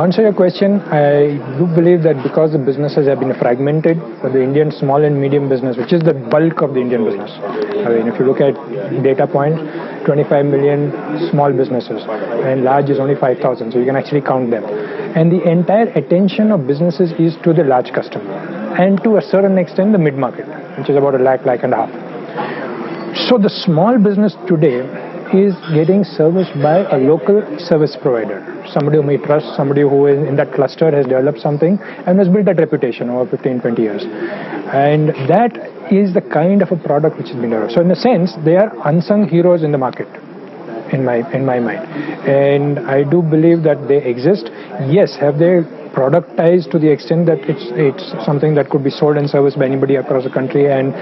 answer your question, I do believe that because the businesses have been fragmented, the Indian small and medium business, which is the bulk of the Indian business. I mean, if you look at data points, 25 million small businesses and large is only 5,000, so you can actually count them. And the entire attention of businesses is to the large customer and to a certain extent the mid-market, which is about a lakh and a half. So the small business today is getting serviced by a local service provider, somebody whom we trust, somebody who is in that cluster has developed something and has built that reputation over 15-20 years. And that is the kind of a product which has been developed. So in a sense, they are unsung heroes in the market, in my mind. And I do believe that they exist. Yes, have they productized to the extent that it's something that could be sold and serviced by anybody across the country, and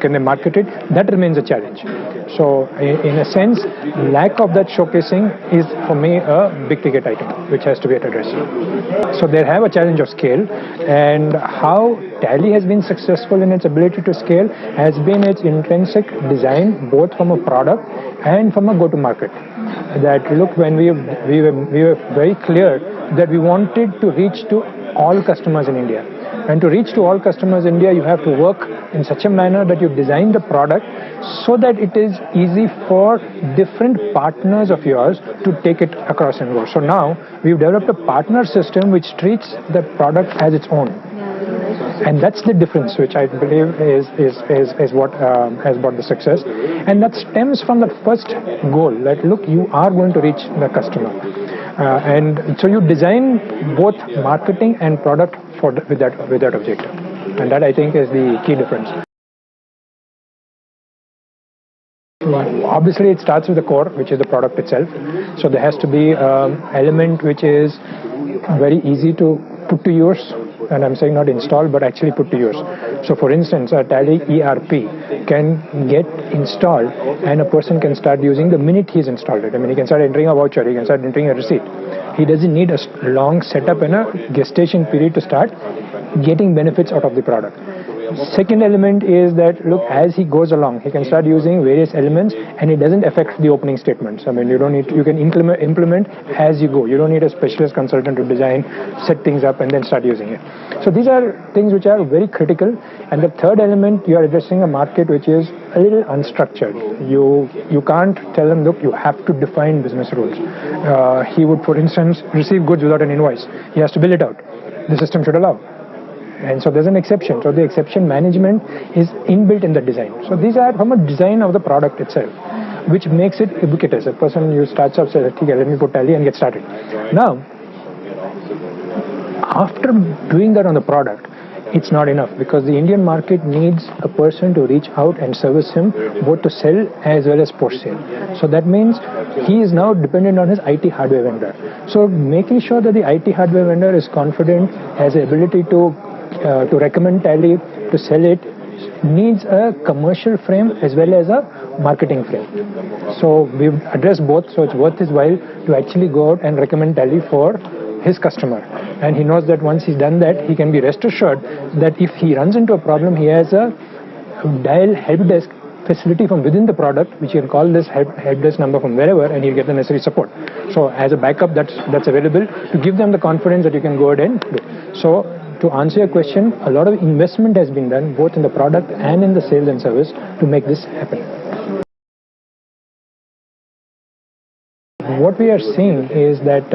can they market it? That remains a challenge. So in a sense, lack of that showcasing is for me a big ticket item which has to be addressed. So they have a challenge of scale, and how Tally has been successful in its ability to scale has been its intrinsic design, both from a product and from a go-to-market. That look, when we were very clear that we wanted to reach to all customers in India. And to reach to all customers in India, you have to work in such a manner that you design the product so that it is easy for different partners of yours to take it across and go. So now we've developed a partner system which treats the product as its own. And that's the difference which I believe is what has brought the success. And that stems from the first goal that look, you are going to reach the customer. And so you design both marketing and product with that objective. And that I think is the key difference. Obviously, it starts with the core, which is the product itself. So there has to be an element which is very easy to put to use. And I'm saying not install, but actually put to use. So for instance, a Tally ERP can get installed and a person can start using the minute he's installed it. I mean, he can start entering a voucher, he can start entering a receipt. He doesn't need a long setup and a gestation period to start getting benefits out of the product. Second element is that, look, as he goes along, he can start using various elements and it doesn't affect the opening statements. I mean, you can implement as you go. You don't need a specialist consultant to design, set things up and then start using it. So these are things which are very critical. And the third element, you are addressing a market which is a little unstructured. You can't tell them, look, you have to define business rules. He would, for instance, receive goods without an invoice. He has to bill it out. The system should allow. And so there's an exception. So the exception management is inbuilt in the design. So these are from a design of the product itself, which makes it ubiquitous. A person you starts up says, okay, let me put Tally and get started. Now, after doing that on the product, it's not enough because the Indian market needs a person to reach out and service him both to sell as well as post-sale. So that means he is now dependent on his IT hardware vendor. So making sure that the IT hardware vendor is confident, has the ability to recommend Tally, to sell it, needs a commercial frame as well as a marketing frame. So we've addressed both, so it's worth his while to actually go out and recommend Tally for his customer. And he knows that once he's done that, he can be rest assured that if he runs into a problem, he has a dial help desk facility from within the product, which you can call this help desk number from wherever, and you'll get the necessary support. So as a backup, that's available to give them the confidence that you can go ahead and do. So to answer your question, a lot of investment has been done both in the product and in the sales and service to make this happen. What we are seeing is that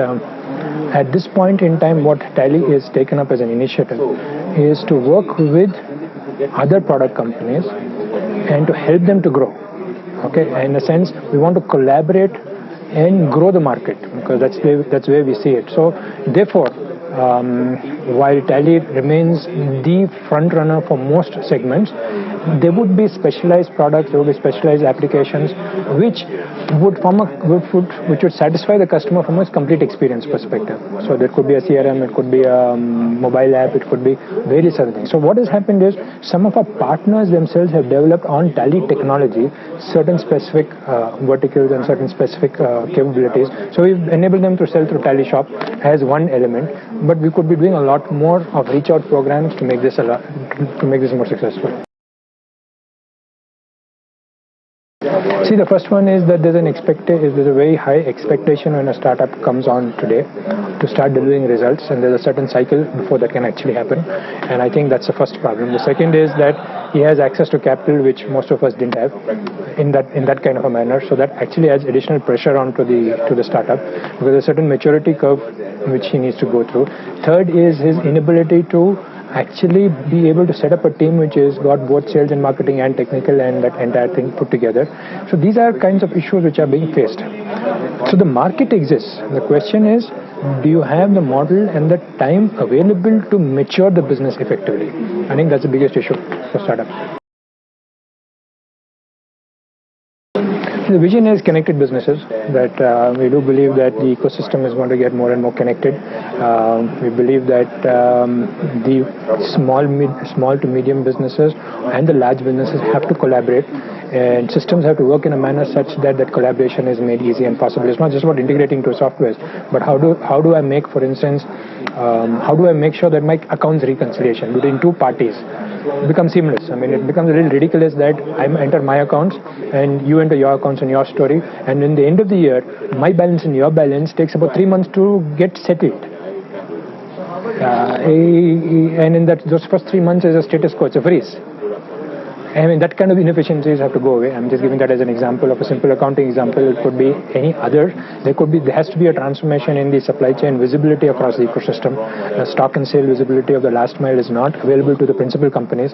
at this point in time, what Tally is taken up as an initiative is to work with other product companies and to help them to grow. Okay, in a sense, we want to collaborate and grow the market because that's where we see it. So therefore, while Tally remains the front runner for most segments, there would be specialized products, there would be specialized applications which would satisfy the customer from a complete experience perspective. So there could be a CRM, it could be a mobile app, it could be various other things. So what has happened is some of our partners themselves have developed on Tally technology certain specific verticals and certain specific capabilities. So we've enabled them to sell through Tally Shop as one element, but we could be doing a lot more of reach out programs to make this more successful. See, the first one is that there's a very high expectation when a startup comes on today to start delivering results, and there's a certain cycle before that can actually happen. And I think that's the first problem. The second is that he has access to capital, which most of us didn't have in that kind of a manner. So that actually adds additional pressure onto the startup, because there's a certain maturity curve which he needs to go through. Third is his inability to actually be able to set up a team which has got both sales and marketing and technical and that entire thing put together. So these are kinds of issues which are being faced. So the market exists. The question is, do you have the model and the time available to mature the business effectively? I think that's the biggest issue for startups. The vision is connected businesses, that we do believe that the ecosystem is going to get more and more connected. We believe that the small to medium businesses and the large businesses have to collaborate, and systems have to work in a manner such that that collaboration is made easy and possible. It's not just about integrating to softwares, but how do I make, for instance, how do I make sure that my accounts reconciliation between two parties becomes seamless? I mean, it becomes a little ridiculous that I enter my accounts and you enter your accounts and your story, and in the end of the year, my balance and your balance takes about 3 months to get settled. And in those first 3 months is a status quo, it's a freeze. I mean, that kind of inefficiencies have to go away. I'm just giving that as an example of a simple accounting example. It could be any other. There has to be a transformation in the supply chain visibility across the ecosystem. The stock and sale visibility of the last mile is not available to the principal companies.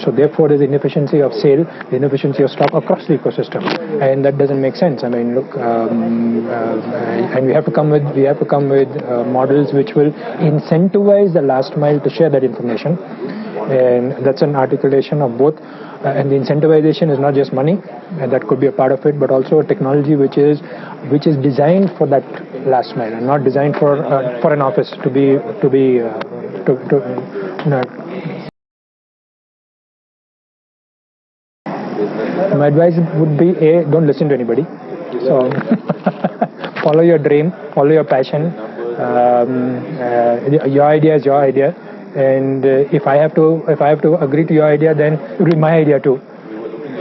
So therefore, there's inefficiency of sale, the inefficiency of stock across the ecosystem, and that doesn't make sense. I mean, look, and we have to come with models which will incentivize the last mile to share that information. And that's an articulation of both, and the incentivization is not just money, and that could be a part of it, but also a technology which is designed for that last mile and not designed for an office to be My advice would be, don't listen to anybody. So follow your dream, follow your passion. Your idea is your idea. And if I have to agree to your idea, then it will be my idea too.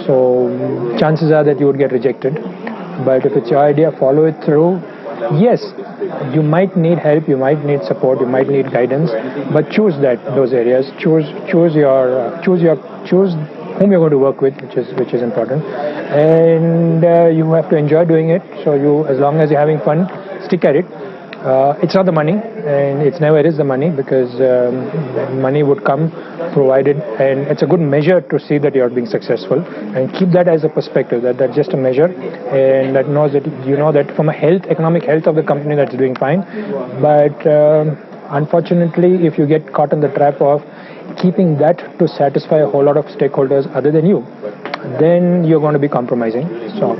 So chances are that you would get rejected. But if it's your idea, follow it through. Yes, you might need help, you might need support, you might need guidance, but choose those areas. Choose whom you're going to work with, which is important. And you have to enjoy doing it. So as long as you're having fun, stick at it. It's not the money, and it's never is the money, because money would come provided, and it's a good measure to see that you're being successful, and keep that as a perspective, that's just a measure, and that knows that you know that from a economic health of the company, that's doing fine. But unfortunately, if you get caught in the trap of keeping that to satisfy a whole lot of stakeholders other than you, then you're going to be compromising. So